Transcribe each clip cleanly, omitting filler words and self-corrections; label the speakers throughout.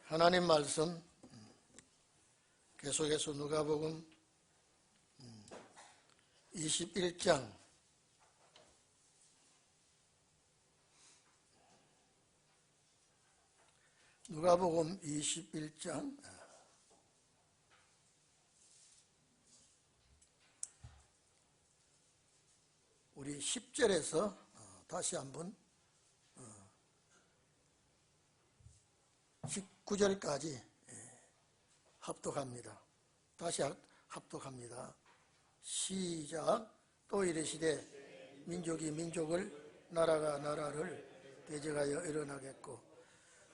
Speaker 1: 하나님 말씀 계속해서 누가복음 21장 누가복음 21장 우리 10절에서 다시 한번 19절까지 합독합니다. 다시 합독합니다. 시작. 또 이르시되 민족이 민족을 나라가 나라를 대적하여 일어나겠고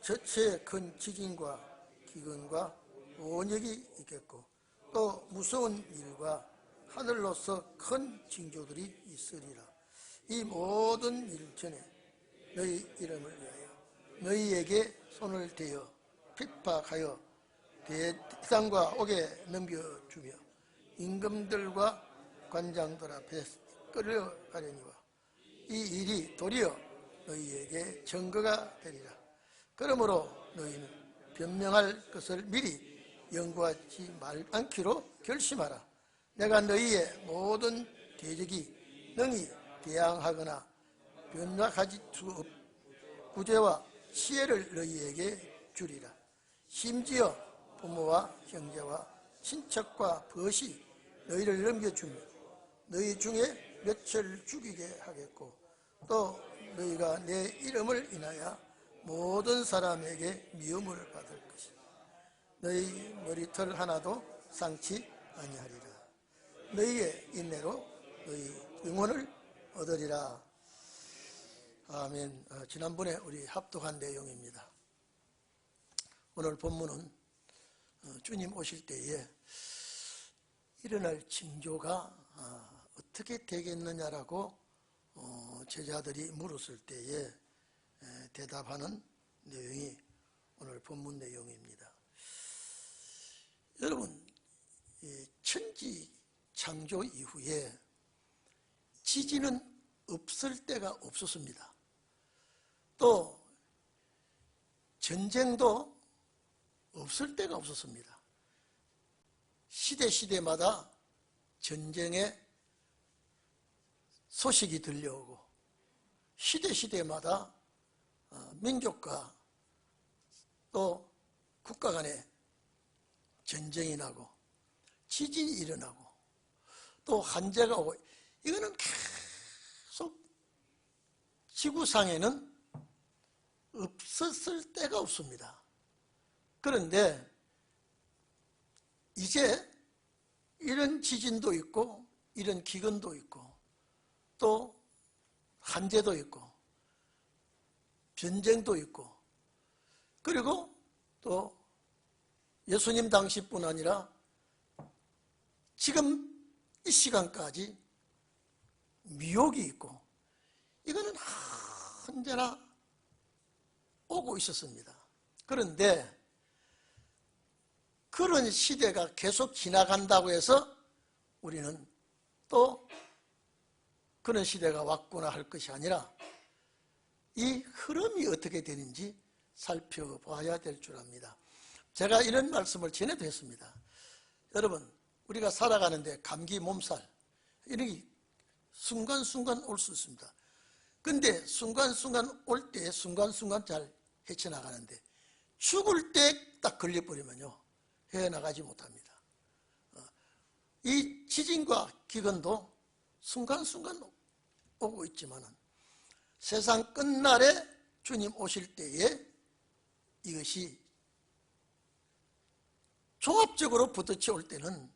Speaker 1: 저체에 큰 지진과 기근과 원역이 있겠고 또 무서운 일과 하늘로서 큰 징조들이 있으리라. 이 모든 일 전에 너희 이름을 위하여 너희에게 손을 대어 핍박하여 대상과 옥에 넘겨주며 임금들과 관장들 앞에 끌려가려니와 이 일이 도리어 너희에게 증거가 되리라. 그러므로 너희는 변명할 것을 미리 연구하지 않기로 결심하라. 내가 너희의 모든 대적이 능히 대항하거나 변락하지 수 없 구제와 시혜를 너희에게 주리라. 심지어 부모와 형제와 친척과 벗이 너희를 넘겨주며 너희 중에 몇을 죽이게 하겠고 또 너희가 내 이름을 인하여 모든 사람에게 미움을 받을 것이다. 너희 머리털 하나도 상치 아니하리라. 너희의 인내로 너희 영혼을 얻으리라. 아멘. 지난번에 우리 합독한 내용입니다. 오늘 본문은 주님 오실 때에 일어날 징조가 어떻게 되겠느냐라고 제자들이 물었을 때에 대답하는 내용이 오늘 본문 내용입니다. 여러분, 천지 창조 이후에 지진은 없을 때가 없었습니다. 또 전쟁도 없을 때가 없었습니다. 시대마다 전쟁의 소식이 들려오고 시대마다 민족과 또 국가 간에 전쟁이 나고 지진이 일어나고 또 한재가 오고 이거는 계속 지구상에는 없었을 때가 없습니다. 그런데 이제 이런 지진도 있고 이런 기근도 있고 또 한재도 있고 전쟁도 있고 그리고 또 예수님 당시뿐 아니라 지금 이 시간까지 미혹이 있고 이거는 언제나 오고 있었습니다. 그런데 그런 시대가 계속 지나간다고 해서 우리는 또 그런 시대가 왔구나 할 것이 아니라 이 흐름이 어떻게 되는지 살펴봐야 될 줄 압니다. 제가 이런 말씀을 전에도 했습니다. 여러분, 우리가 살아가는데 감기, 몸살 이런 게 순간순간 올 수 있습니다. 근데 순간순간 올 때 순간순간 잘 헤쳐나가는데 죽을 때 딱 걸려버리면요 헤어나가지 못합니다. 이 지진과 기근도 순간순간 오고 있지만은 세상 끝날에 주님 오실 때에 이것이 종합적으로 부딪혀 올 때는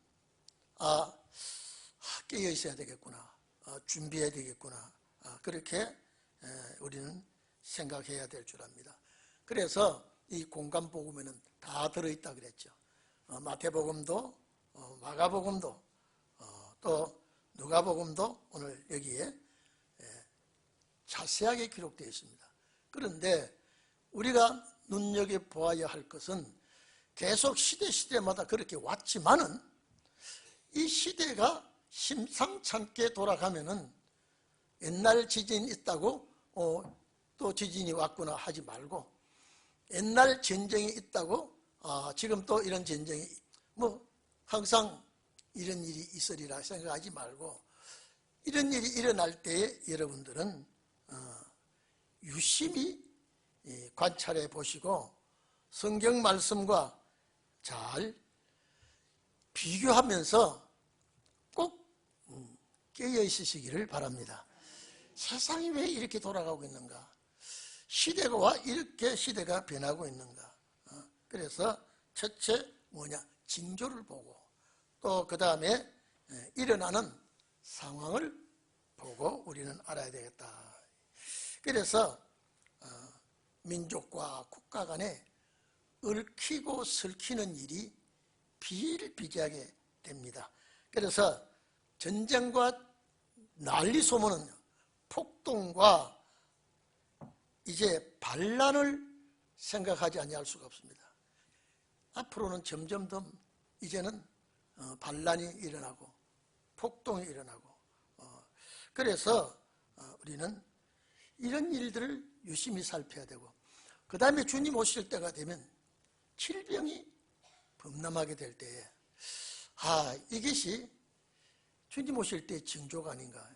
Speaker 1: 깨어 있어야 되겠구나, 준비해야 되겠구나, 그렇게 우리는 생각해야 될 줄 압니다. 그래서 이 공간복음에는 다 들어있다 그랬죠. 마태복음도 마가복음도 또 누가복음도 오늘 여기에 자세하게 기록되어 있습니다. 그런데 우리가 눈여겨보아야 할 것은 계속 시대마다 그렇게 왔지만은 이 시대가 심상찮게 돌아가면은 옛날 지진이 있다고 또 지진이 왔구나 하지 말고 옛날 전쟁이 있다고 지금 또 이런 전쟁이 항상 이런 일이 있으리라 생각하지 말고, 이런 일이 일어날 때에 여러분들은 유심히 관찰해 보시고 성경 말씀과 잘 비교하면서 꼭 깨어 있으시기를 바랍니다. 세상이 왜 이렇게 돌아가고 있는가? 시대가 이렇게 시대가 변하고 있는가? 그래서 첫째 뭐냐? 징조를 보고, 또 그 다음에 일어나는 상황을 보고 우리는 알아야 되겠다. 그래서 민족과 국가 간에 얽히고 설키는 일이 비일비재하게 됩니다. 그래서 전쟁과 난리 소문은 폭동과 이제 반란을 생각하지 아니할 수가 없습니다. 앞으로는 점점 더 이제는 반란이 일어나고 폭동이 일어나고, 그래서 우리는 이런 일들을 유심히 살펴야 되고, 그 다음에 주님 오실 때가 되면 질병이 범람하게 될 때에 이것이 주님 오실 때의 징조가 아닌가.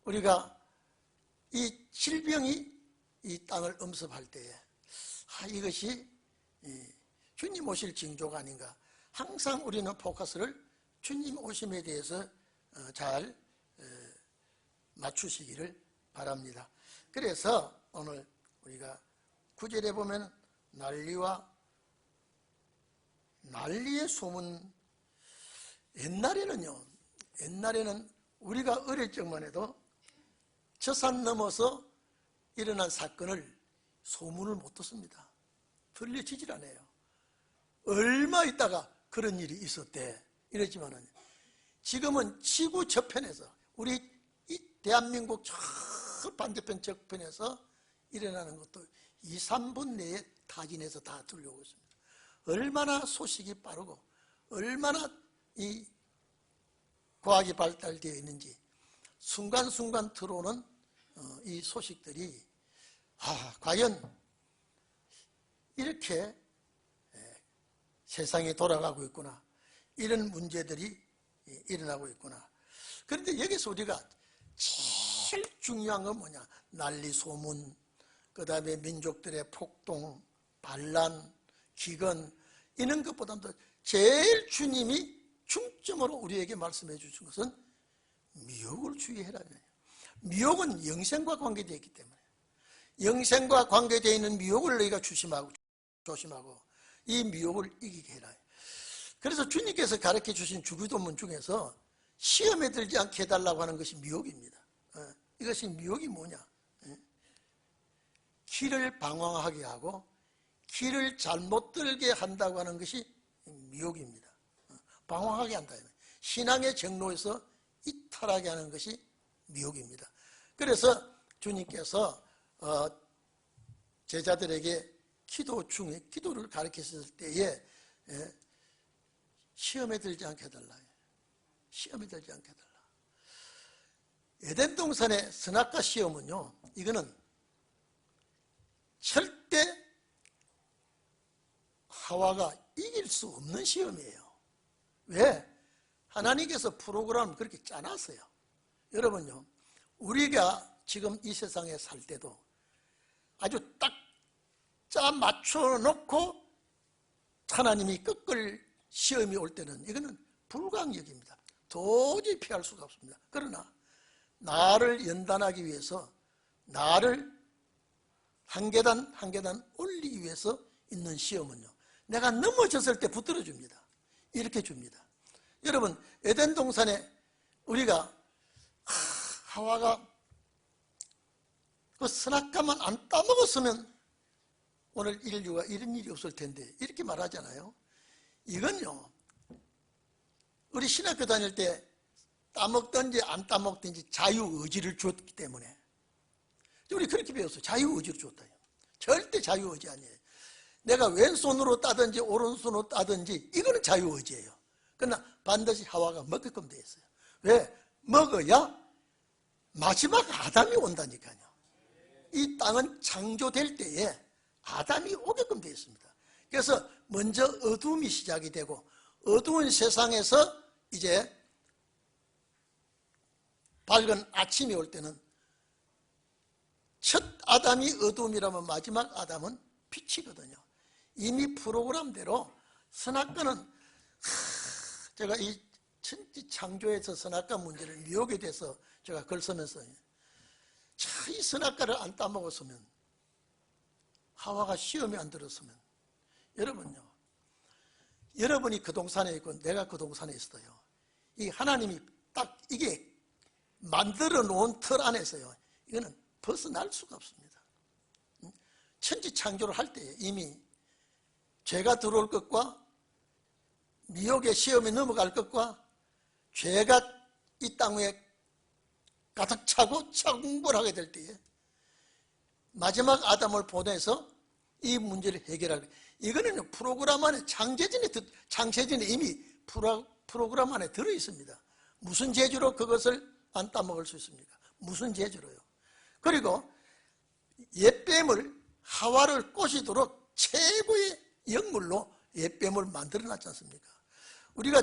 Speaker 1: 우리가 이 질병이 이 땅을 엄습할 때에 이것이 주님 오실 징조가 아닌가. 항상 우리는 포커스를 주님 오심에 대해서 잘 맞추시기를 바랍니다. 그래서 오늘 우리가 9절에 보면 난리의 소문. 옛날에는 우리가 어릴 적만 해도 저 산 넘어서 일어난 사건을 소문을 못 듣습니다. 들려지질 않아요. 얼마 있다가 그런 일이 있었대 이러지만은, 지금은 지구 저편에서, 우리 이 대한민국 저 반대편 저편에서 일어나는 것도 2, 3분 내에 타진해서 다 들려오고 있습니다. 얼마나 소식이 빠르고 얼마나 이 과학이 발달되어 있는지 순간순간 들어오는 이 소식들이 과연 이렇게 세상이 돌아가고 있구나, 이런 문제들이 일어나고 있구나. 그런데 여기서 우리가 제일 중요한 건 뭐냐? 난리 소문, 그 다음에 민족들의 폭동, 반란, 기근, 이런 것보다도 제일 주님이 중점으로 우리에게 말씀해 주신 것은 미혹을 주의해라. 미혹은 영생과 관계되어 있기 때문에, 영생과 관계되어 있는 미혹을 너희가 조심하고 이 미혹을 이기게 해라. 그래서 주님께서 가르쳐 주신 주기도문 중에서 시험에 들지 않게 해달라고 하는 것이 미혹입니다. 이것이 미혹이 뭐냐? 길을 방황하게 하고 길을 잘못 들게 한다고 하는 것이 미혹입니다. 방황하게 한다. 신앙의 정로에서 이탈하게 하는 것이 미혹입니다. 그래서 주님께서 제자들에게 기도 중에 기도를 가르쳤을 때에 시험에 들지 않게 해달라. 시험에 들지 않게 해달라. 에덴 동산의 선악과 시험은요, 이거는 절대 하와가 이길 수 없는 시험이에요. 왜? 하나님께서 프로그램을 그렇게 짜놨어요. 여러분요, 우리가 지금 이 세상에 살 때도 아주 딱 짜 맞춰놓고 하나님이 꺾을 시험이 올 때는 이거는 불가항력입니다. 도저히 피할 수가 없습니다. 그러나 나를 연단하기 위해서, 나를 한 계단 한 계단 올리기 위해서 있는 시험은요, 내가 넘어졌을 때 붙들어 줍니다. 이렇게 줍니다. 여러분, 에덴 동산에 우리가 하와가 그 선악과만 안 따먹었으면 오늘 인류가 이런 일이 없을 텐데 이렇게 말하잖아요. 이건요, 우리 신학교 다닐 때 따먹든지 안 따먹든지 자유의지를 줬기 때문에 우리 그렇게 배웠어요. 자유의지를 줬다. 절대 자유의지 아니에요. 내가 왼손으로 따든지 오른손으로 따든지 이거는 자유의지예요. 그러나 반드시 하와가 먹게끔 되어 있어요. 왜? 먹어야 마지막 아담이 온다니까요. 이 땅은 창조될 때에 아담이 오게끔 되어 있습니다. 그래서 먼저 어둠이 시작이 되고 어두운 세상에서 이제 밝은 아침이 올 때는 첫 아담이 어둠이라면 마지막 아담은 빛이거든요. 이미 프로그램대로 선악과는 제가 이 천지창조에서 선악과 문제를 미혹에 대해서 제가 글 쓰면서 이 선악과를 안 따먹었으면 하와가 시험에 안 들었으면 여러분요, 여러분이 그 동산에 있고 내가 그 동산에 있어요. 이 하나님이 딱 이게 만들어 놓은 틀 안에서요, 이거는 벗어날 수가 없습니다. 천지창조를 할 때 이미 죄가 들어올 것과 미혹의 시험에 넘어갈 것과 죄가 이 땅 위에 가득 차고 창궐하게 될 때에 마지막 아담을 보내서 이 문제를 해결하게, 이거는 프로그램 안에 창세전에 이미 프로그램 안에 들어있습니다. 무슨 재주로 그것을 안 따먹을 수 있습니까? 무슨 재주로요? 그리고 옛뱀을 하와를 꼬시도록 최고의 영물로 옛뱀을 만들어놨지 않습니까? 우리가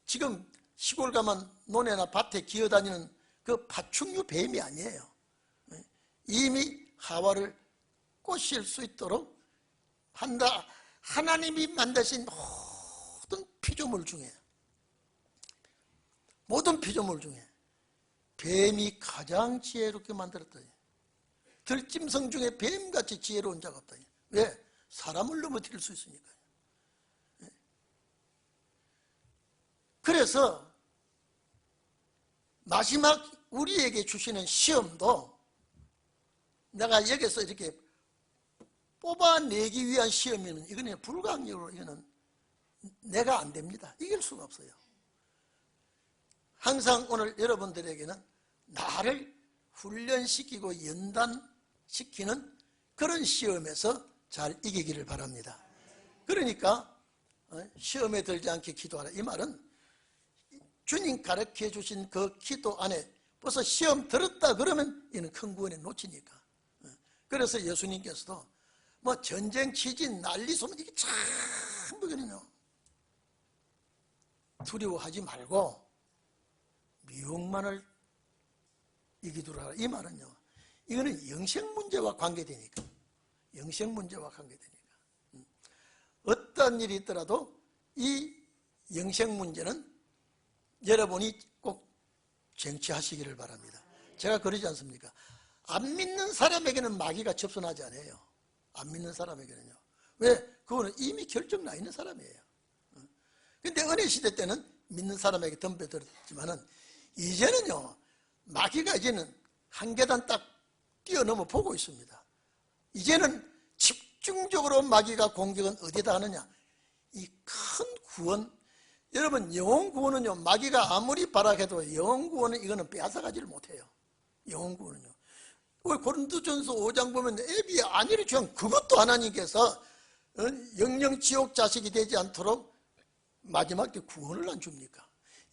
Speaker 1: 지금 시골 가면 논에나 밭에 기어다니는 그 파충류 뱀이 아니에요. 이미 하와를 꼬실 수 있도록 한다. 하나님이 만드신 모든 피조물 중에 뱀이 가장 지혜롭게 만들었다. 들짐승 중에 뱀같이 지혜로운 자가 없다. 왜? 사람을 넘어뜨릴 수 있으니까요. 그래서 마지막 우리에게 주시는 시험도 내가 여기서 이렇게 뽑아내기 위한 시험이면 이거는 불가항력으로 이거는 내가 안 됩니다. 이길 수가 없어요. 항상 오늘 여러분들에게는 나를 훈련시키고 연단시키는 그런 시험에서 잘 이기기를 바랍니다. 그러니까 시험에 들지 않게 기도하라. 이 말은 주님 가르쳐 주신 그 기도 안에 벌써 시험 들었다 그러면 이는 큰 구원에 놓치니까. 그래서 예수님께서도 뭐 전쟁, 지진, 난리, 소문 이게 전부거든요. 두려워하지 말고 미혹만을 이기도록 하라. 이 말은요, 이거는 영생 문제와 관계되니까. 영생 문제와 관계되니까. 어떤 일이 있더라도 이 영생 문제는 여러분이 꼭 쟁취하시기를 바랍니다. 제가 그러지 않습니까? 안 믿는 사람에게는 마귀가 접선하지 않아요. 안 믿는 사람에게는요. 왜? 그거는 이미 결정 나 있는 사람이에요. 근데 은혜 시대 때는 믿는 사람에게 덤벼들었지만은 이제는요, 마귀가 이제는 한 계단 딱 뛰어넘어 보고 있습니다. 이제는 집중적으로 마귀가 공격은 어디다 하느냐? 이 큰 구원, 여러분 영혼 구원은요, 마귀가 아무리 발악해도 영혼 구원은 이거는 빼앗아가지를 못해요. 영혼 구원은요. 우리 고린도전서 5장 보면 애비 안위를 주한 그것도 하나님께서 영영 지옥 자식이 되지 않도록 마지막 때 구원을 안 줍니까?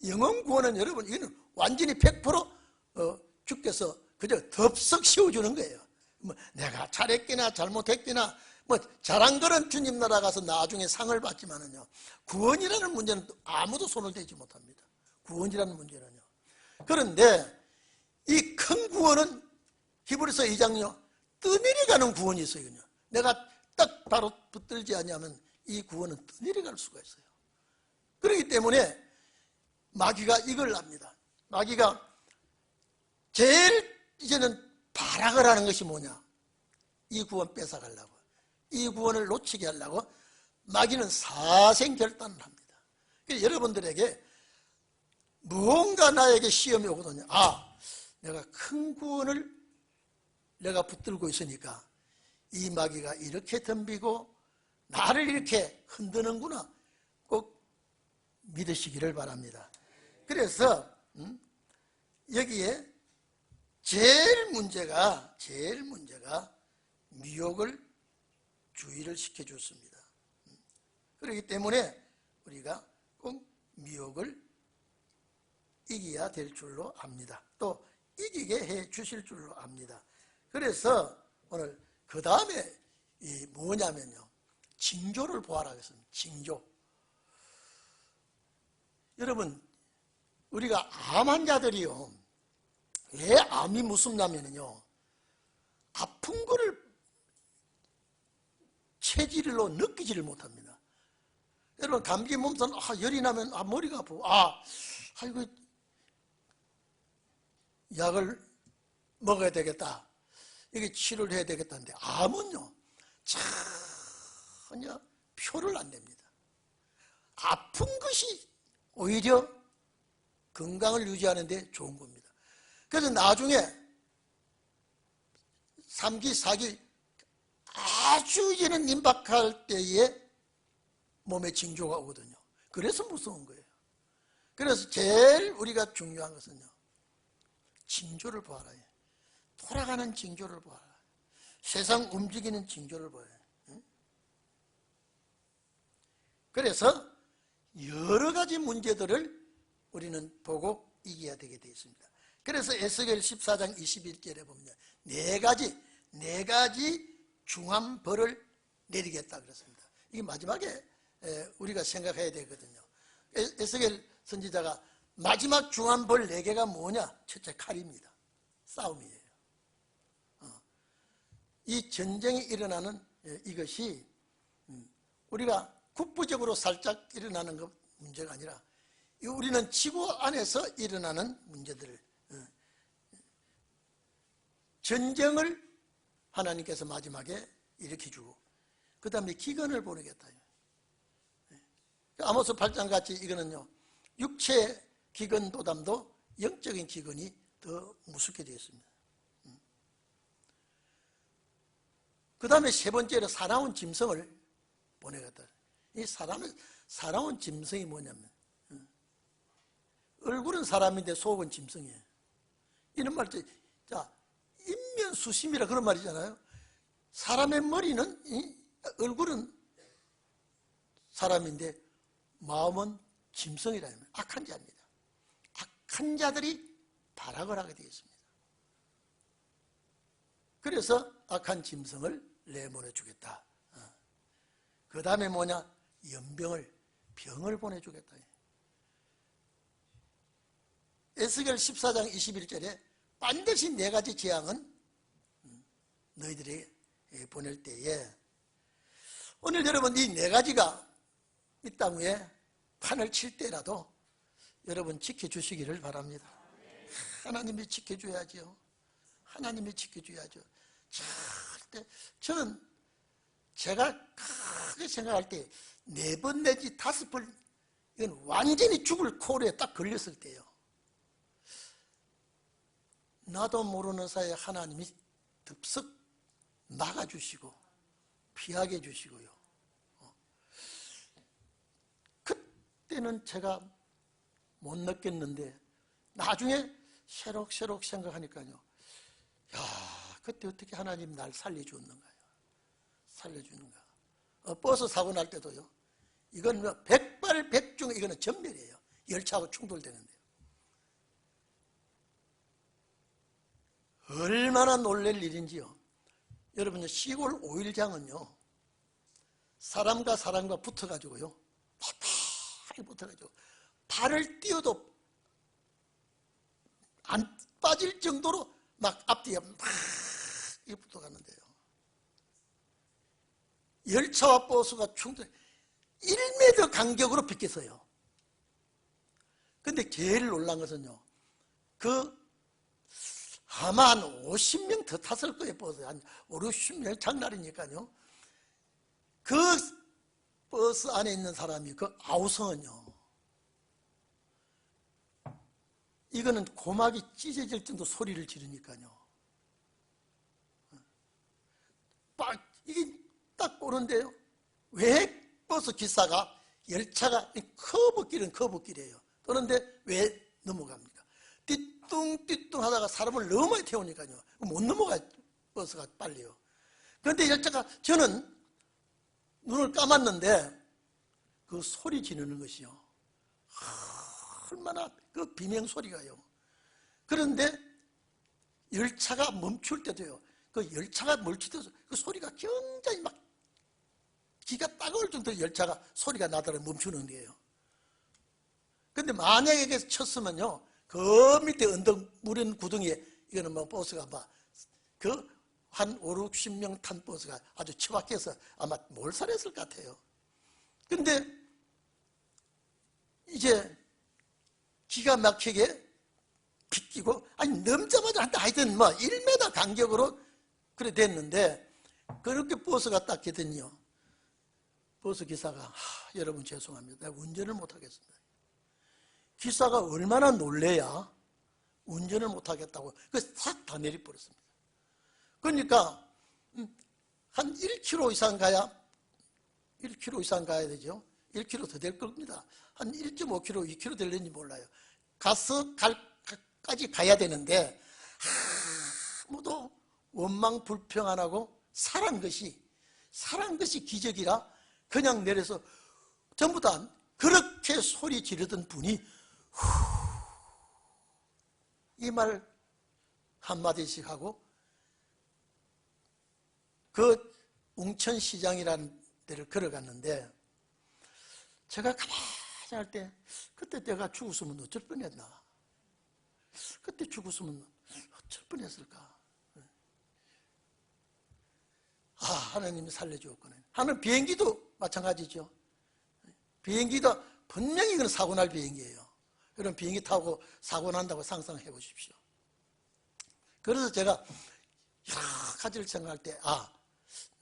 Speaker 1: 영혼 구원은 여러분 이거는 완전히 100% 주께서 그저 덥석 씌워주는 거예요. 뭐 내가 잘했기나 잘못했기나 뭐 잘한 거는 주님 나라 가서 나중에 상을 받지만은요, 구원이라는 문제는 아무도 손을 대지 못합니다. 구원이라는 문제는요. 그런데 이 큰 구원은 히브리서 2장요, 떠내려가는 구원이 있어요. 내가 딱 바로 붙들지 않으면 이 구원은 떠내려갈 수가 있어요. 그렇기 때문에 마귀가 이걸 합니다. 마귀가 제일 이제는 발악을 하는 것이 뭐냐? 이 구원 뺏어가려고, 이 구원을 놓치게 하려고 마귀는 사생결단을 합니다. 그래서 여러분들에게 무언가 나에게 시험이 오거든요. 아, 내가 큰 구원을 내가 붙들고 있으니까 이 마귀가 이렇게 덤비고 나를 이렇게 흔드는구나, 꼭 믿으시기를 바랍니다. 그래서 여기에 제일 문제가 미혹을 주의를 시켜줬습니다. 그렇기 때문에 우리가 꼭 미혹을 이겨야 될 줄로 압니다. 또 이기게 해 주실 줄로 압니다. 그래서 오늘 그 다음에 이 뭐냐면요, 징조를 보아라 그랬습니다. 징조. 여러분, 우리가 암 환자들이요, 왜 암이 무섭냐면요, 아픈 거를 체질로 느끼지를 못합니다. 여러분, 감기 몸살, 열이 나면 머리가 아프고, 아이고, 약을 먹어야 되겠다, 이게 치료를 해야 되겠다는데, 암은요 전혀 표를 안 냅니다. 아픈 것이 오히려 건강을 유지하는 데 좋은 겁니다. 그래서 나중에 3기, 4기 아주 이제는 임박할 때에 몸에 징조가 오거든요. 그래서 무서운 거예요. 그래서 제일 우리가 중요한 것은요, 징조를 보아라. 돌아가는 징조를 보아라. 세상 움직이는 징조를 보아라. 그래서 여러 가지 문제들을 우리는 보고 이겨야 되게 되어 있습니다. 그래서 에스겔 14장 21절에 보면 네 가지 중한 벌을 내리겠다 그랬습니다. 이게 마지막에 우리가 생각해야 되거든요. 에스겔 선지자가 마지막 중한 벌 4개가 뭐냐? 첫째, 칼입니다. 싸움이에요. 이 전쟁이 일어나는 이것이 우리가 국부적으로 살짝 일어나는 것 문제가 아니라 우리는 지구 안에서 일어나는 문제들을, 전쟁을 하나님께서 마지막에 일으켜주고 그 다음에 기근을 보내겠다. 아모스 8장 같이 이거는요, 육체 기근보다도 영적인 기근이 더 무섭게 되어 있습니다. 그 다음에 세 번째로 사나운 짐승을 보내겠다. 이 사나운 짐승이 뭐냐면, 얼굴은 사람인데 속은 짐승이에요. 이런 말, 인면수심이라 그런 말이잖아요. 사람의 머리는, 얼굴은 사람인데 마음은 짐승이라는, 악한 자입니다. 악한 자들이 발악을 하게 되어 있습니다. 그래서 악한 짐승을 내보내 주겠다. 그 다음에 뭐냐? 병을 보내주겠다. 에스겔 14장 21절에 반드시 4가지 재앙은 너희들에게 보낼 때에, 오늘 여러분 이 4가지가 이 땅 위에 판을 칠 때라도 여러분 지켜주시기를 바랍니다. 하나님이 지켜줘야죠. 하나님이 지켜줘야죠. 절대, 저는 제가 크게 생각할 때 4번 내지 5번, 이건 완전히 죽을 코르에 딱 걸렸을 때요, 나도 모르는 사이에 하나님이 덥석 막아주시고 피하게 해주시고요. 그때는 제가 못 느꼈는데 나중에 새록새록 생각하니까요, 그때 어떻게 하나님 날 살려주었는가요? 살려주는가. 버스 사고 날 때도요, 이건 백발백중, 이거는 전멸이에요. 열차하고 충돌되는데요. 얼마나 놀랄 일인지요. 여러분, 시골 오일장은요, 사람과 붙어가지고요, 팔팔 붙어가지고 발을 띄워도 안 빠질 정도로 막 앞뒤에 막 붙어가는데요, 열차와 버스가 충돌 1m 간격으로 비껴서요. 근데 제일 놀란 것은요, 아마 한 50명 더 탔을 거예요. 버스 한 5, 60명 장날이니까요. 그 버스 안에 있는 사람이, 그 아우성은요, 이거는 고막이 찢어질 정도 소리를 지르니까요, 이게 딱 보는데요, 왜 버스 기사가, 열차가 커브길은 커브길이에요. 그런데 왜 넘어갑니까? 띠뚱띠뚱 하다가 사람을 너무 많이 태우니까요, 못 넘어가, 버스가 빨리요. 그런데 열차가, 저는 눈을 감았는데 그 소리 지르는 것이요, 얼마나 그 비명 소리가요. 그런데 열차가 멈출 때도요, 그 열차가 멀치돼서 그 소리가 굉장히 막 기가 따가울 정도로 열차가 소리가 나더라 멈추는 거예요. 근데 만약에 이게 쳤으면요, 그 밑에 언덕 무른 구덩이에 이거는 뭐 버스가 막 그 한 5, 60명 탄 버스가 아주 처박혀서 아마 몰살했을 것 같아요. 근데 이제 기가 막히게 비끼고, 아니 넘자마자 하여튼 뭐 1m 간격으로 그래 됐는데, 그렇게 버스가 딱 했더니요, 버스 기사가 여러분 죄송합니다, 내가 운전을 못하겠습니다. 기사가 얼마나 놀래야 운전을 못하겠다고 싹 다 내려버렸습니다. 그러니까 한 1km 이상 가야 1km 이상 가야 되죠. 1km 더 될 겁니다. 한 1.5km, 2km 될는지 몰라요. 까지 가야 되는데 아무도 원망 불평 안 하고 살한 것이 기적이라 그냥 내려서 전부 다 그렇게 소리 지르던 분이 이 말 한마디씩 하고 그 웅천시장이라는 데를 걸어갔는데, 제가 가만히 할 때 그때 내가 죽었으면 어쩔 뻔했나, 그때 죽었으면 어쩔 뻔했을까. 하나님이 살려주었구나 하는. 비행기도 마찬가지죠. 비행기도 분명히 이건 사고 날 비행기예요. 그럼 비행기 타고 사고 난다고 상상해 보십시오. 그래서 제가 여러 가지를 생각할 때,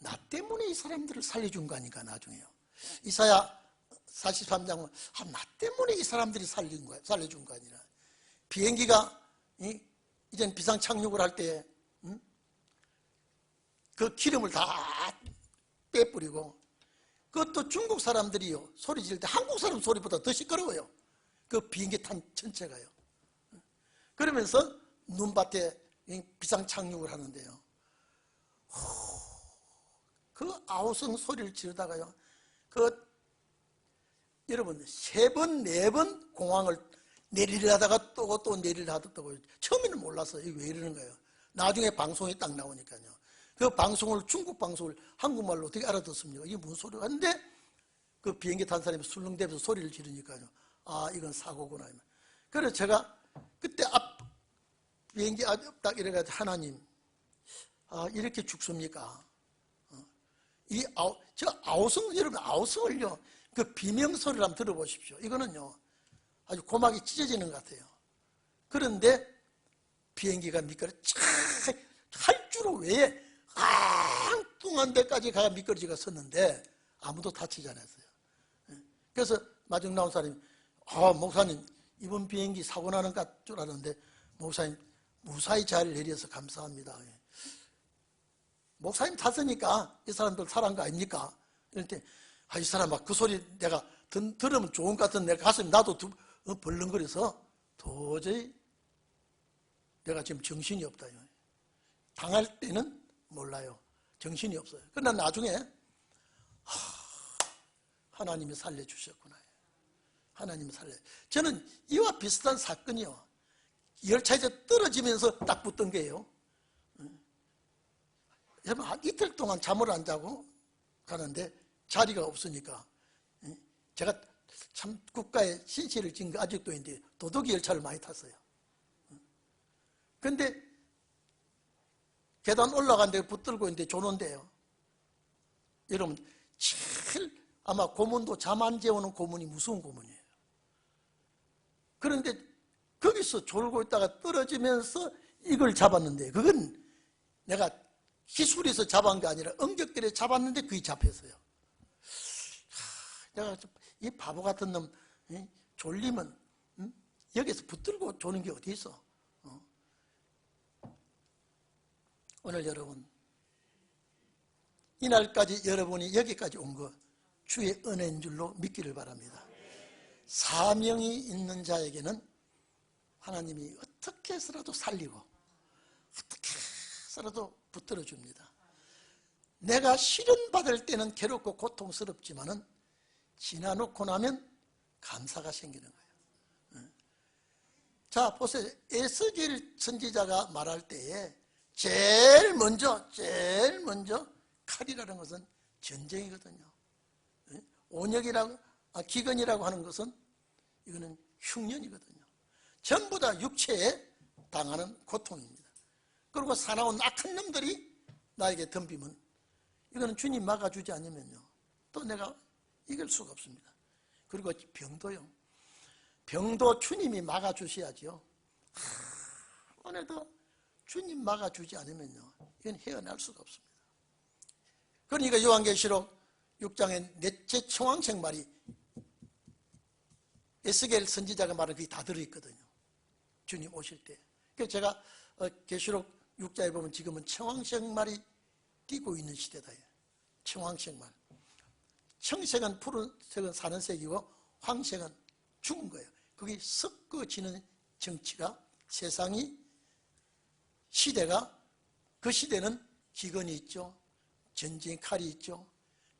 Speaker 1: 나 때문에 이 사람들을 살려준 거 아닌가, 나중에요. 이사야 43장은 나 때문에 이 사람들이 살려준 거 아니라, 비행기가 이젠 비상 착륙을 할 때 그 기름을 다 빼뿌리고, 그것도 중국 사람들이요 소리 지를 때 한국 사람 소리보다 더 시끄러워요. 그 비행기 탄 전체가요. 그러면서 눈밭에 비상 착륙을 하는데요, 그 아우성 소리를 지르다가요, 여러분 3번, 4번 공항을 내리려 하다가 또 내리려 하다고. 처음에는 몰랐어요. 이게 왜 이러는 거예요. 나중에 방송에 딱 나오니까요. 그 방송을, 중국 방송을 한국말로 어떻게 알아듣습니까? 이게 무슨 소리가 하는데, 그 비행기 탄 사람이 술렁대면서 소리를 지르니까요, 이건 사고구나. 그래서 제가 그때 비행기 딱 이래가지고, 하나님, 이렇게 죽습니까? 저 아우성, 여러분 아우성을요, 그 비명소리를 한번 들어보십시오. 이거는요 아주 고막이 찢어지는 것 같아요. 그런데 비행기가 미끄러 활주로 외에 뚱한 데까지 가야 미끄러지가 섰는데 아무도 다치지 않았어요. 그래서 마중 나온 사람이, 목사님 이번 비행기 사고 나는 것 줄 알았는데 목사님 무사히 잘 내려서 감사합니다. 목사님 탔으니까 이 사람들 살아난 거 아닙니까? 이럴 때, 이 사람아, 그 소리 내가 들으면 좋은 것 같은 내 가슴이 나도 벌렁거려서 도저히 내가 지금 정신이 없다. 당할 때는 몰라요. 정신이 없어요. 그러나 나중에 하나님이 살려주셨구나. 하나님이 저는 이와 비슷한 사건이요, 열차에서 떨어지면서 딱 붙던 게요, 여러분 한 이틀 동안 잠을 안 자고 가는데 자리가 없으니까, 제가 참 국가에 신세를 진 거 아직도 있는데 도둑이 열차를 많이 탔어요. 근데 계단 올라간 데 붙들고 있는데 조는데요, 여러분 제일 아마 고문도 잠 안 재우는 고문이 무서운 고문이에요. 그런데 거기서 졸고 있다가 떨어지면서 이걸 잡았는데, 그건 내가 기술에서 잡은 게 아니라 엉격결에 잡았는데 그게 잡혔어요. 내가 이 바보 같은 놈, 졸리면 여기서 붙들고 조는 게 어디 있어? 오늘 여러분, 이날까지 여러분이 여기까지 온 거 주의 은혜인 줄로 믿기를 바랍니다. 사명이 있는 자에게는 하나님이 어떻게 해서라도 살리고 어떻게 해서라도 붙들어 줍니다. 내가 시련받을 때는 괴롭고 고통스럽지만은 지나놓고 나면 감사가 생기는 거예요. 자, 보세요. 에스겔 선지자가 말할 때에 제일 먼저 칼이라는 것은 전쟁이거든요. 온역이라고, 기근이라고 하는 것은 이거는 흉년이거든요. 전부 다 육체에 당하는 고통입니다. 그리고 사나운 악한 놈들이 나에게 덤비면 이거는 주님 막아주지 않으면요 또 내가 이길 수가 없습니다. 그리고 병도요, 병도 주님이 막아주셔야지요. 오늘도 주님 막아주지 않으면요 이건 헤어날 수가 없습니다. 그러니까 요한계시록 6장의 넷째 청황색 말이 에스겔 선지자가 말한 그게 다 들어있거든요. 주님 오실 때. 그래서 제가 계시록 6장에 보면 지금은 청황색 말이 뛰고 있는 시대다. 청황색 말. 청색은 푸른색은 사는 색이고 황색은 죽은 거예요. 그게 섞어지는 정치가 세상이 시대가, 그 시대는 기근이 있죠. 전쟁 칼이 있죠.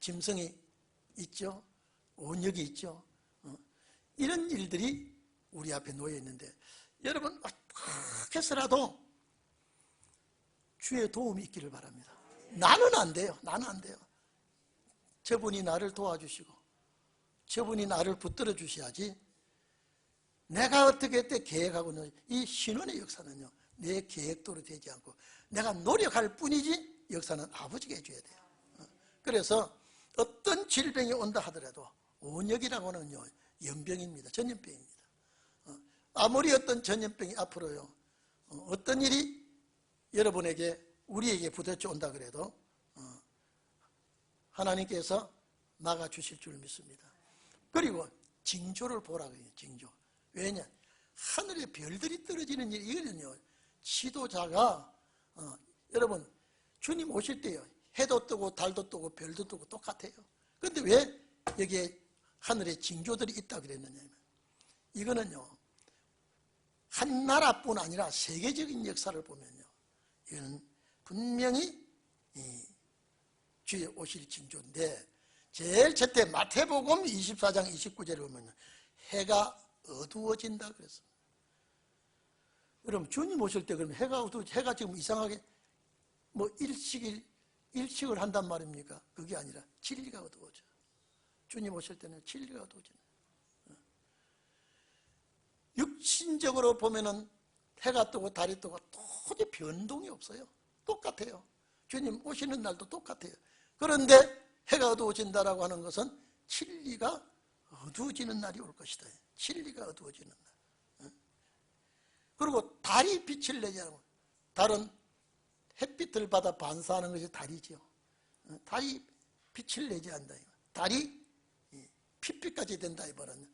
Speaker 1: 짐승이 있죠. 온역이 있죠. 이런 일들이 우리 앞에 놓여 있는데 여러분 어떻게 해서라도 주의 도움이 있기를 바랍니다. 나는 안 돼요. 나는 안 돼요. 저분이 나를 도와주시고 저분이 나를 붙들어 주셔야지. 내가 어떻게 때 계획하고 있는 이 신혼의 역사는요 내 계획대로 되지 않고 내가 노력할 뿐이지 역사는 아버지가 해줘야 돼요. 그래서 어떤 질병이 온다 하더라도 온역이라고 하는요 연병입니다. 전염병입니다. 아무리 어떤 전염병이 앞으로요 어떤 일이 여러분에게 우리에게 부딪혀 온다 그래도 하나님께서 막아주실 줄 믿습니다. 그리고 징조를 보라고 해요. 징조. 왜냐? 하늘에 별들이 떨어지는 일, 이거는요 지도자가 여러분 주님 오실 때요 해도 뜨고 달도 뜨고 별도 뜨고 똑같아요. 그런데 왜 여기에 하늘에 징조들이 있다 그랬느냐? 이거는요 한 나라뿐 아니라 세계적인 역사를 보면요 이거는 분명히 주의 오실 징조인데, 제일 첫째 마태복음 24장 29절에 보면 해가 어두워진다 그랬습니다. 그럼 주님 오실 때 그럼 해가 지금 이상하게 뭐 일식을 한단 말입니까? 그게 아니라 진리가 어두워져. 주님 오실 때는 진리가 어두워지는. 육신적으로 보면은 해가 뜨고 달이 뜨고 도저히 변동이 없어요. 똑같아요. 주님 오시는 날도 똑같아요. 그런데 해가 어두워진다라고 하는 것은 진리가 어두워지는 날이 올 것이다. 진리가 어두워지는 날. 그리고 달이 빛을 내지 않고, 달은 햇빛을 받아 반사하는 것이 달이죠. 달이 빛을 내지 않는다. 달이 핏빛까지 된다. 이 말은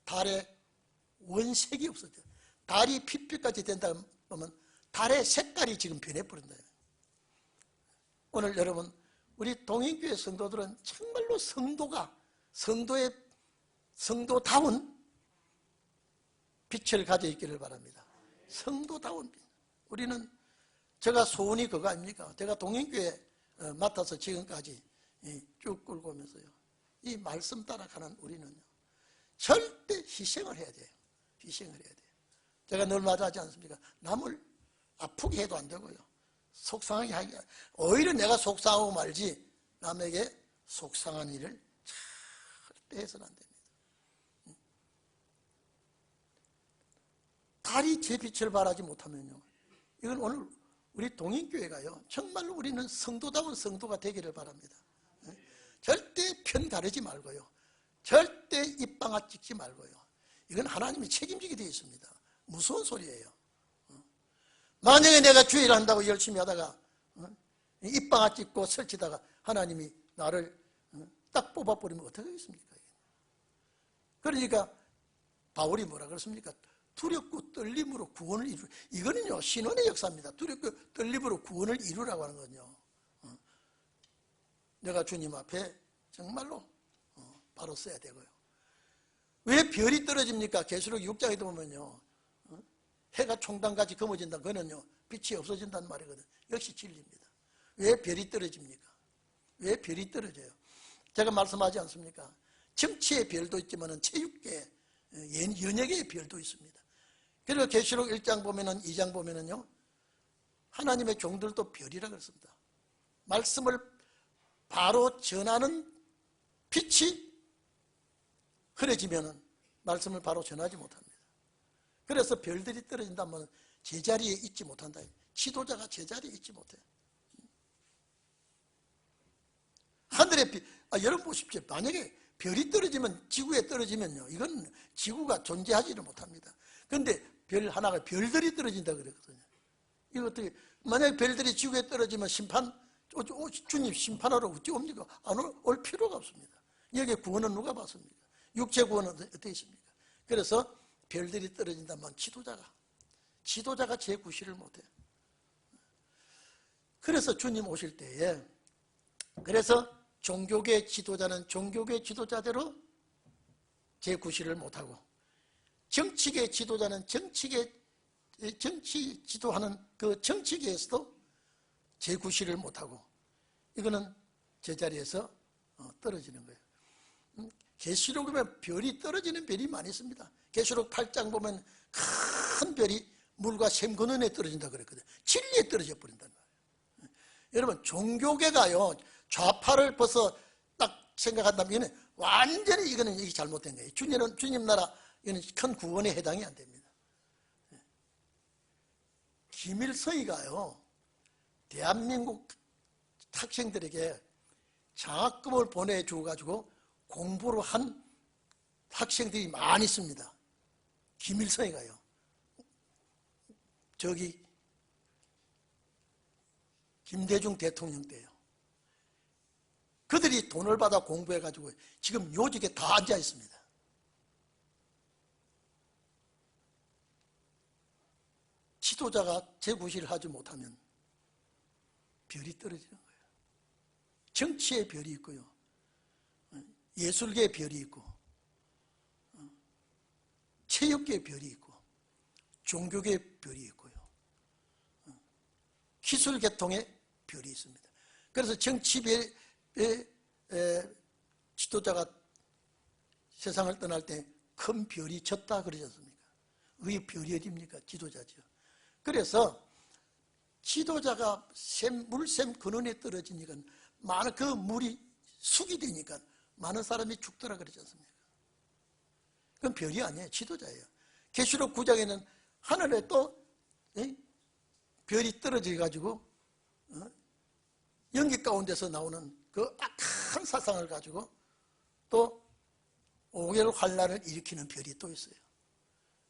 Speaker 1: 달의 원색이 없어져. 달이 핏빛까지 된다 하면 달의 색깔이 지금 변해버린다. 오늘 여러분 우리 동인교회 성도들은 정말로 성도다운 빛을 가져 있기를 바랍니다. 성도다운 빛. 우리는 제가 소원이 그거 아닙니까? 제가 동인교회 맡아서 지금까지 쭉 끌고 오면서요 이 말씀 따라가는 우리는요 절대 희생을 해야 돼요. 희생을 해야 돼요. 제가 늘 말하지 않습니까? 남을 아프게 해도 안 되고요 속상하게 하기, 오히려 내가 속상하고 말지 남에게 속상한 일을 절대 해서는 안 됩니다. 달이 제 빛을 발하지 못하면요 이건 오늘 우리 동인교회가요 정말로 우리는 성도다운 성도가 되기를 바랍니다. 절대 편 가르지 말고요 절대 입방아 찍지 말고요 이건 하나님이 책임지게 되어 있습니다. 무서운 소리예요. 만약에 내가 주의를 한다고 열심히 하다가 입방아 찍고 설치다가 하나님이 나를 딱 뽑아버리면 어떻게 하겠습니까? 그러니까 바울이 뭐라 그랬습니까? 두렵고 떨림으로 구원을 이루. 이거는요 신원의 역사입니다. 두렵고 떨림으로 구원을 이루라고 하는 거는요 내가 주님 앞에 정말로 바로 써야 되고요. 왜 별이 떨어집니까? 계시록 6장에도 보면요 해가 총단같이 검어진다. 그거는요 빛이 없어진다는 말이거든요. 역시 진리입니다. 왜 별이 떨어집니까? 왜 별이 떨어져요? 제가 말씀하지 않습니까? 정치의 별도 있지만 체육계, 연예계의 별도 있습니다. 그리고 계시록 1장 보면은 2장 보면은요 하나님의 종들도 별이라 그랬습니다. 말씀을 바로 전하는 빛이 흐려지면 말씀을 바로 전하지 못합니다. 그래서 별들이 떨어진다면 제자리에 있지 못한다. 지도자가 제자리에 있지 못해. 하늘의 빛, 여러분 보십시오. 만약에 별이 떨어지면, 지구에 떨어지면요, 이건 지구가 존재하지를 못합니다. 그런데 별 하나가 별들이 떨어진다 그랬거든요. 이거 어떻게, 만약에 별들이 지구에 떨어지면 주님 심판하러 어찌 옵니까? 안 올 필요가 없습니다. 여기에 구원은 누가 받습니까? 육체 구원은 어떻게 있습니까? 그래서 별들이 떨어진다면 지도자가 제9시를 못해요. 그래서 주님 오실 때에, 그래서 종교계 지도자는 종교계 지도자대로 제9시를 못하고, 정치계 지도자는 정치 지도하는 그 정치계에서도 제9시를 못하고, 이거는 제자리에서 떨어지는 거예요. 계시록에 보면 별이 떨어지는 별이 많이 있습니다. 계시록 8장 보면 큰 별이 물과 샘 근원에 떨어진다 그랬거든요. 진리에 떨어져 버린단 말이에요. 여러분, 종교계가요, 좌파를 벌써 딱 생각한다면 이거는 완전히 이게 잘못된 거예요. 주님 나라, 이거는 큰 구원에 해당이 안 됩니다. 김일성이가요, 대한민국 학생들에게 장학금을 보내주어가지고 공부를 한 학생들이 많이 있습니다. 김일성이가요. 저기 김대중 대통령 때요. 그들이 돈을 받아 공부해가지고 지금 요직에 다 앉아 있습니다. 지도자가 제9시를 하지 못하면 별이 떨어지는 거예요. 정치의 별이 있고요, 예술계의 별이 있고, 체육계의 별이 있고, 종교계의 별이 있고요, 기술계통의 별이 있습니다. 그래서 정치의 지도자가 세상을 떠날 때 큰 별이 졌다 그러지 않습니까? 의 별이 어디입니까? 지도자죠. 그래서 지도자가 물샘 근원에 떨어지니까 많은 그 물이 숙이 되니까 많은 사람이 죽더라 그러지 않습니까? 그건 별이 아니에요. 지도자예요. 계시록 9장에는 하늘에 또 별이 떨어져 가지고 연기 가운데서 나오는 그 악한 사상을 가지고 또 5개월 환란을 일으키는 별이 또 있어요.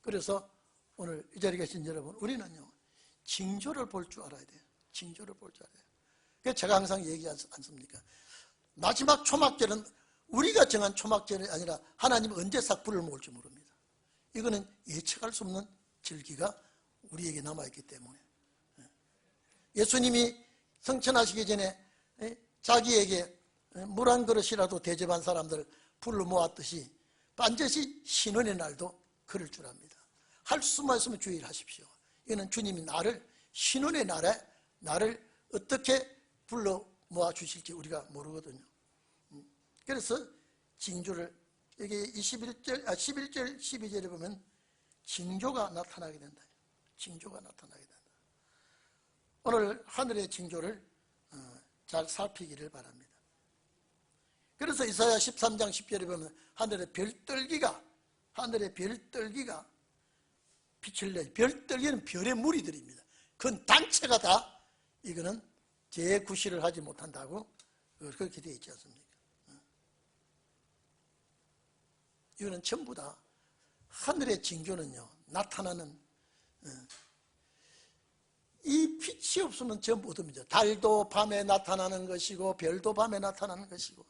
Speaker 1: 그래서 오늘 이 자리에 계신 여러분, 우리는요, 징조를 볼 줄 알아야 돼요. 징조를 볼 줄 알아야 돼요. 그래서 제가 항상 얘기하지 않습니까? 마지막 초막절은 우리가 정한 초막절이 아니라 하나님은 언제 삭불을 모을지 모릅니다. 이거는 예측할 수 없는 절기가 우리에게 남아있기 때문에, 예수님이 성천하시기 전에 자기에게 물 한 그릇이라도 대접한 사람들 불러 모았듯이 반드시 신원의 날도 그럴 줄 압니다. 할 수만 있으면 주의를 하십시오. 이거는 주님이 나를 신원의 날에 나를 어떻게 불러 모아 주실지 우리가 모르거든요. 그래서 징조를 여기 11절, 12절에 보면 징조가 나타나게 된다. 징조가 나타나게 된다. 오늘 하늘의 징조를 잘 살피기를 바랍니다. 그래서 이사야 13장 10절에 보면 하늘의 별떨기가 빛을 내요. 별떨기는 별의 무리들입니다. 그건 단체가 다 이거는 제9시를 하지 못한다고 그렇게 되어 있지 않습니까? 이거는 전부 다 하늘의 징조는요, 나타나는, 이 빛이 없으면 전부 어둠이죠. 달도 밤에 나타나는 것이고 별도 밤에 나타나는 것이고,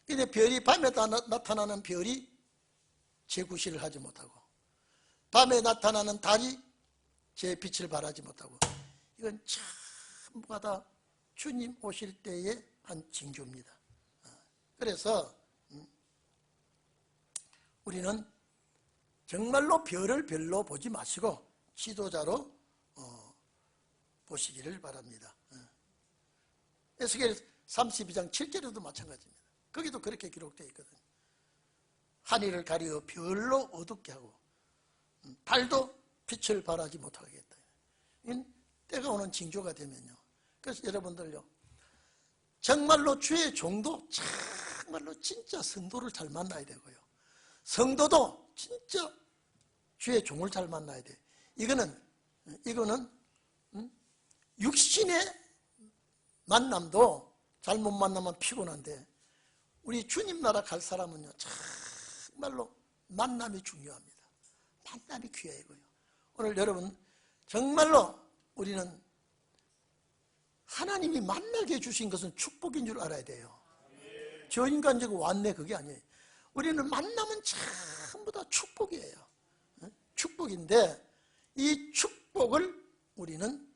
Speaker 1: 근데 별이 밤에 나타나는 별이 제9시를 하지 못하고, 밤에 나타나는 달이 제 빛을 발하지 못하고, 이건 전부가 다 주님 오실 때의 한 징조입니다. 그래서 우리는 정말로 별을 별로 보지 마시고 지도자로 보시기를 바랍니다. 에스겔 32장 7절에도 마찬가지입니다. 거기도 그렇게 기록되어 있거든요. 하늘을 가리어 별로 어둡게 하고 달도 빛을 발하지 못하게 했다. 이건 때가 오는 징조가 되면요. 그래서 여러분들요, 정말로 주의 종도 정말로 진짜 성도를 잘 만나야 되고요. 성도도 진짜 주의 종을 잘 만나야 돼. 이거는 육신의 만남도 잘못 만나면 피곤한데, 우리 주님 나라 갈 사람은요, 정말로 만남이 중요합니다. 만남이 귀하고요. 오늘 여러분 정말로 우리는 하나님이 만나게 해주신 것은 축복인 줄 알아야 돼요. 저 인간 저거 왔네, 그게 아니에요. 우리는 만남은 전부 다 축복이에요. 축복인데 이 축복을 우리는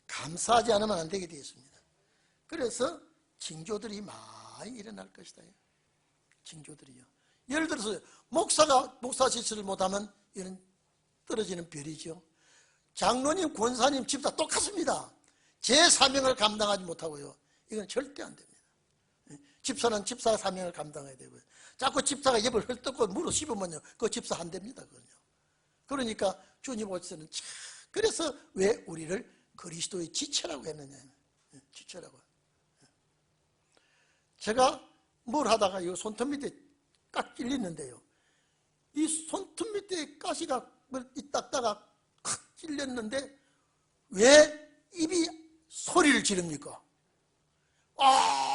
Speaker 1: 감사하지 않으면 안 되게 되어 있습니다. 그래서 징조들이 많이 일어날 것이다. 징조들이요. 예를 들어서 목사가 목사 지시를 못하면 이런 떨어지는 별이죠. 장로님, 권사님, 집사 똑같습니다. 제 사명을 감당하지 못하고요, 이건 절대 안 됩니다. 집사는 집사 사명을 감당해야 되고요. 자꾸 집사가 입을 헐떡고 물어 씹으면요, 그 집사 안 됩니다. 그건요. 그러니까 주님 오셔서는 그래서 왜 우리를 그리스도의 지체라고 했느냐. 지체라고. 제가 뭘 하다가 이 손톱 밑에 깍 찔렸는데요, 이 손톱 밑에 가시가 닦다가 칵 찔렸는데 왜 입이 소리를 지릅니까?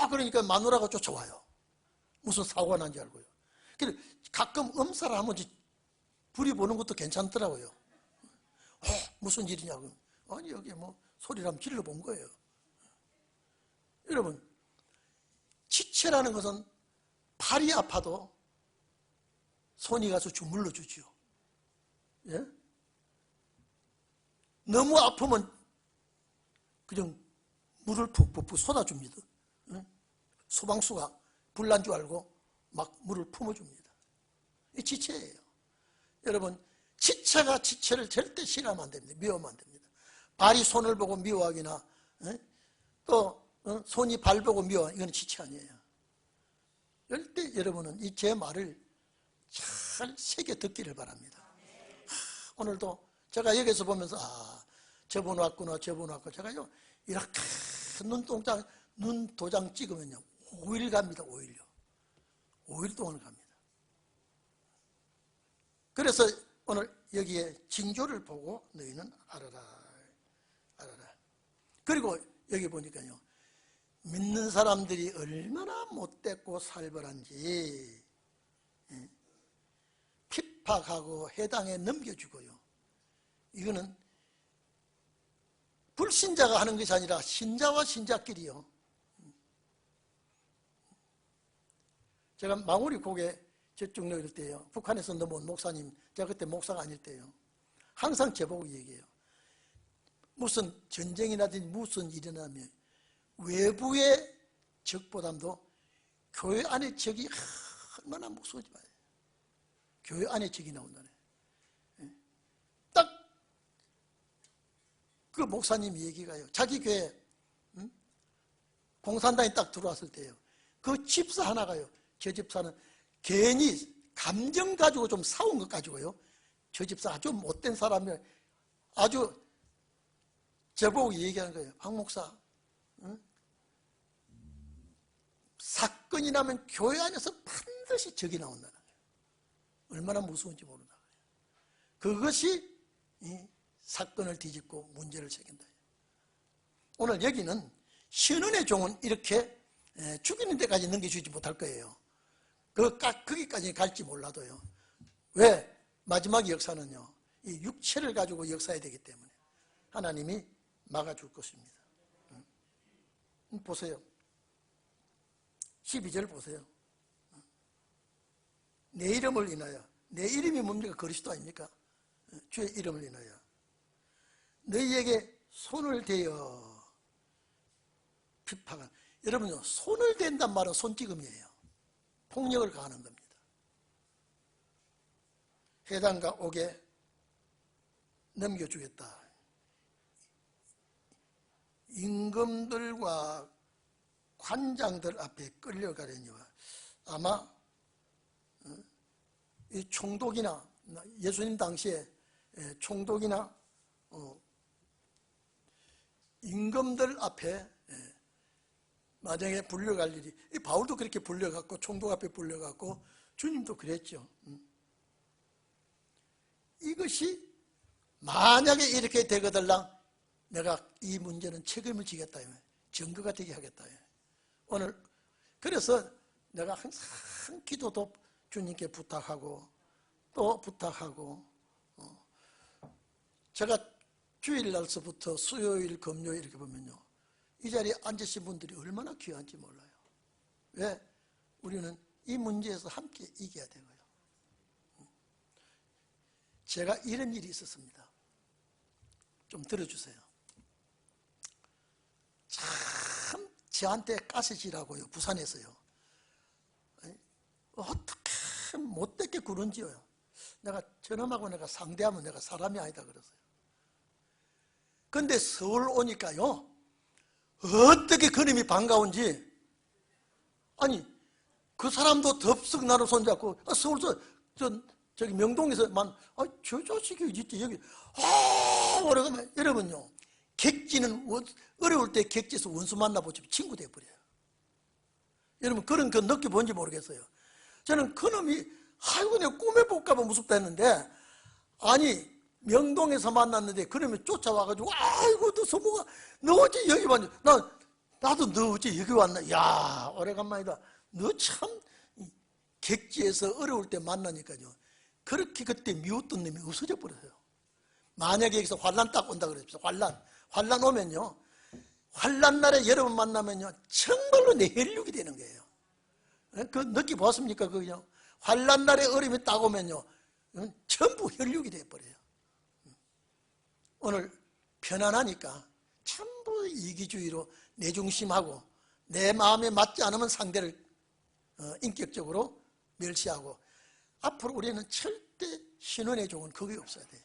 Speaker 1: 그러니까 마누라가 쫓아와요. 무슨 사고가 난 줄 알고요. 가끔 엄살을 한 번씩 부려보는 것도 괜찮더라고요. 무슨 일이냐고. 아니, 여기 뭐 소리를 한번 질러본 거예요. 여러분, 지체라는 것은 발이 아파도 손이 가서 주물러 주지요. 예? 너무 아프면 그냥 물을 푹푹 쏟아줍니다. 예? 소방수가 불난 줄 알고 막 물을 품어줍니다. 이 지체예요. 여러분, 지체가 지체를 절대 싫어하면 안 됩니다. 미워하면 안 됩니다. 발이 손을 보고 미워하기나, 또 손이 발 보고 미워, 이건 지체 아니에요. 절대 여러분은 이 제 말을 잘 새겨 듣기를 바랍니다. 오늘도 제가 여기서 보면서 저분 왔구나, 저분 왔구나. 제가요, 이렇게 눈도장 찍으면요, 5일 갑니다. 5일요. 5일 동안 갑니다. 그래서 오늘 여기에 징조를 보고 너희는 알아라. 그리고 여기 보니까요, 믿는 사람들이 얼마나 못됐고 살벌한지 핍박하고 해당에 넘겨주고요. 이거는 불신자가 하는 것이 아니라 신자와 신자끼리요. 제가 망우리 고개 저쪽 넣을 때요, 북한에서 넘어온 목사님, 제가 그때 목사가 아닐 때요, 항상 저보고 얘기해요. 무슨 전쟁이라든지 무슨 일이 나면 외부의 적보다도 교회 안에 적이 얼마나 무서운지 봐요. 교회 안에 적이 나온다네. 딱 그 목사님 얘기가요, 자기 교회 공산당이 딱 들어왔을 때요, 그 집사 하나가요, 저 집사는 괜히 감정 가지고 좀 싸운 것 가지고요, 저 집사 아주 못된 사람이에요. 아주 저보고 얘기하는 거예요. 박 목사, 사건이 나면 교회 안에서 반드시 적이 나온다는 거예요. 얼마나 무서운지 모른다. 그것이 이 사건을 뒤집고 문제를 생긴다. 오늘 여기는 신은의 종은 이렇게 죽이는 데까지 넘겨주지 못할 거예요. 거기까지 갈지 몰라도요. 왜? 마지막 역사는요, 이 육체를 가지고 역사해야 되기 때문에 하나님이 막아줄 것입니다. 보세요. 12절 보세요. 내 이름을 인하여, 내 이름이 뭡니까? 그리스도 아닙니까? 주의 이름을 인하여 너희에게 손을 대어 핍박한. 여러분요, 손을 댄단 말은 손찌검이에요. 폭력을 가하는 겁니다. 해당과 옥에 넘겨주겠다. 임금들과 관장들 앞에 끌려가려니와 아마 이 총독이나 예수님 당시에 총독이나 임금들 앞에 만약에 불려갈 일이, 이 바울도 그렇게 불려갔고 총독 앞에 불려갔고 주님도 그랬죠. 이것이 만약에 이렇게 되거들랑 내가 이 문제는 책임을 지겠다, 증거가 되게 하겠다. 오늘 그래서 내가 항상 기도도 주님께 부탁하고 또 부탁하고, 제가 주일날서부터 수요일 금요일 이렇게 보면요, 이 자리에 앉으신 분들이 얼마나 귀한지 몰라요. 왜? 우리는 이 문제에서 함께 이겨야 되고요. 제가 이런 일이 있었습니다. 좀 들어주세요. 참 저한테 가스지라고요, 부산에서요. 어떻게 못되게 구른지요. 내가 저놈하고 내가 상대하면 내가 사람이 아니다 그랬어요. 근데 서울 오니까요, 어떻게 그놈이 반가운지, 아니 그 사람도 덥석 나를 손잡고, 서울서 저기 명동에서만, 저 자식이 진짜 여기 오래간만에. 여러분요, 객지는 어려울 때 객지에서 원수 만나보지 친구 돼버려요. 여러분 그런 거 느껴본지 모르겠어요. 저는 그놈이 아이고 내가 꿈에 볼까봐 무섭다 했는데, 아니 명동에서 만났는데 그놈이 쫓아와가지고, 아이고 너 서모가 너 어째 여기 왔냐, 나도 너 어째 여기 왔나, 야 오래간만이다. 너 참 객지에서 어려울 때 만나니까요, 그렇게 그때 미웠던 놈이 없어져 버려요. 만약에 여기서 환란 딱 온다 그랬죠. 환란 오면요, 환란 날에 여러분 만나면요 정말로 내 혈육이 되는 거예요. 그 느껴보았습니까? 그요, 환란 날에 어려움이 딱 오면요 전부 혈육이 돼버려요. 오늘 편안하니까 전부 이기주의로 내중심하고 내 마음에 맞지 않으면 상대를 인격적으로 멸시하고, 앞으로 우리는 절대 신원의 종은 거기 없어야 돼요.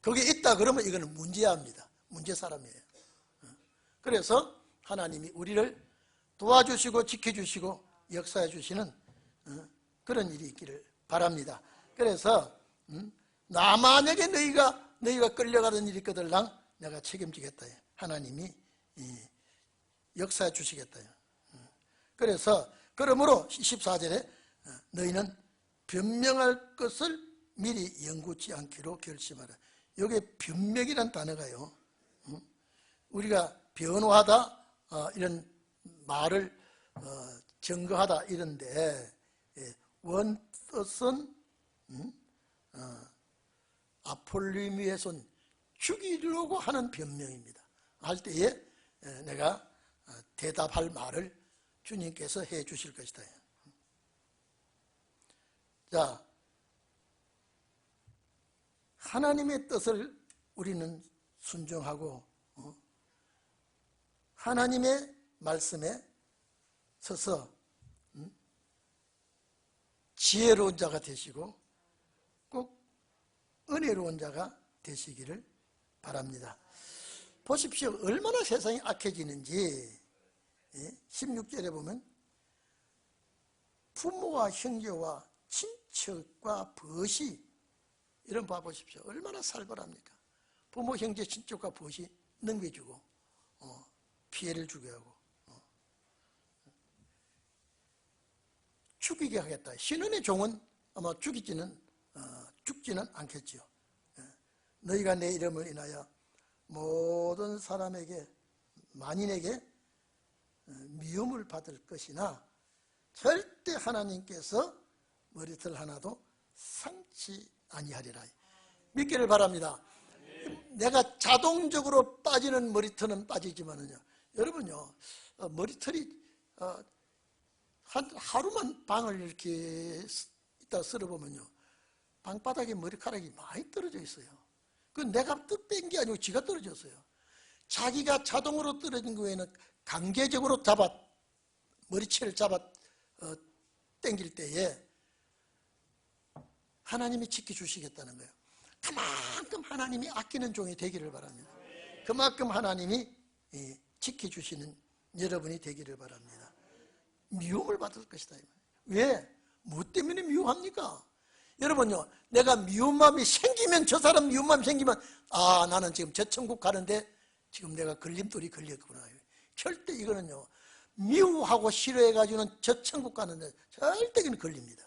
Speaker 1: 거기 있다 그러면 이거는 문제합니다. 문제 사람이에요. 그래서 하나님이 우리를 도와주시고 지켜주시고 역사해 주시는 그런 일이 있기를 바랍니다. 그래서 나 만약에 너희가 끌려가는 일이 있거들랑 내가 책임지겠다. 하나님이 역사해 주시겠다. 그래서 그러므로 14절에 너희는 변명할 것을 미리 연구치 않기로 결심하라. 여기에 변명이란 단어가요, 우리가 변호하다 이런 말을 증거하다 이런데, 원뜻은 아폴리미에선 죽이려고 하는 변명입니다. 할 때에 내가 대답할 말을 주님께서 해 주실 것이다. 자, 하나님의 뜻을 우리는 순종하고 하나님의 말씀에 서서 지혜로운 자가 되시고 꼭 은혜로운 자가 되시기를 바랍니다. 보십시오. 얼마나 세상이 악해지는지. 16절에 보면 부모와 형제와 친척과 벗이, 이런 봐 보십시오. 얼마나 살벌합니까? 부모, 형제, 친척과 벗이 넘겨주고 피해를 주게 하고 죽이게 하겠다. 신원의 종은 아마 죽지는 않겠지요. 너희가 내 이름을 인하여 모든 사람에게, 만인에게 미움을 받을 것이나 절대 하나님께서 머리털 하나도 상치 아니하리라. 믿기를 바랍니다. 내가 자동적으로 빠지는 머리털은 빠지지만은요, 여러분요, 머리털이 하루만 방을 이렇게 있다 쓸어보면요, 방바닥에 머리카락이 많이 떨어져 있어요. 그건 내가 뺀 게 아니고 지가 떨어졌어요. 자기가 자동으로 떨어진 거에는 강제적으로 머리채를 잡아 당길 때에 하나님이 지켜주시겠다는 거예요. 그만큼 하나님이 아끼는 종이 되기를 바랍니다. 그만큼 하나님이 지켜주시는 여러분이 되기를 바랍니다. 미움을 받을 것이다. 왜? 뭐 때문에 미움합니까? 여러분요, 내가 미움감이 생기면, 저 사람 미움감이 생기면, 나는 지금 저 천국 가는데 지금 내가 걸림돌이 걸렸구나. 절대 이거는요, 미워하고 싫어해가지고는 저 천국 가는데 절대 이건 걸립니다.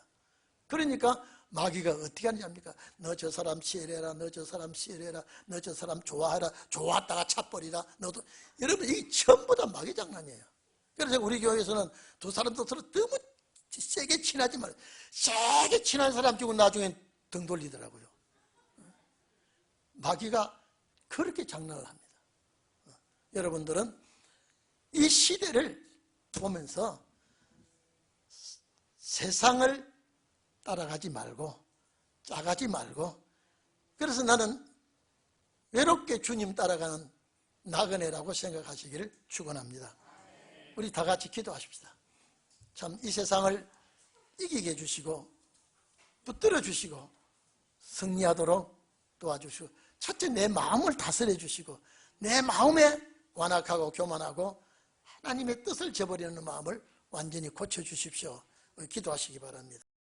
Speaker 1: 그러니까 마귀가 어떻게 하는지 압니까? 너 저 사람 시해라, 너 저 사람 시해라, 너 저 사람 좋아해라, 좋았다가 차버리라. 너도. 여러분, 이게 전부 다 마귀 장난이에요. 그래서 우리 교회에서는 두 사람도 서로 너무 세게 친하지 말고, 세게 친한 사람 치고 나중엔 등 돌리더라고요. 마귀가 그렇게 장난을 합니다. 여러분들은 이 시대를 보면서 세상을 따라가지 말고, 짜가지 말고, 그래서 나는 외롭게 주님 따라가는 나그네라고 생각하시기를 축원합니다. 우리 다 같이 기도하십시다. 참 이 세상을 이기게 해주시고 붙들어 주시고 승리하도록 도와주시고, 첫째 내 마음을 다스려 주시고 내 마음에 완악하고 교만하고 하나님의 뜻을 저버리는 마음을 완전히 고쳐주십시오. 기도하시기 바랍니다.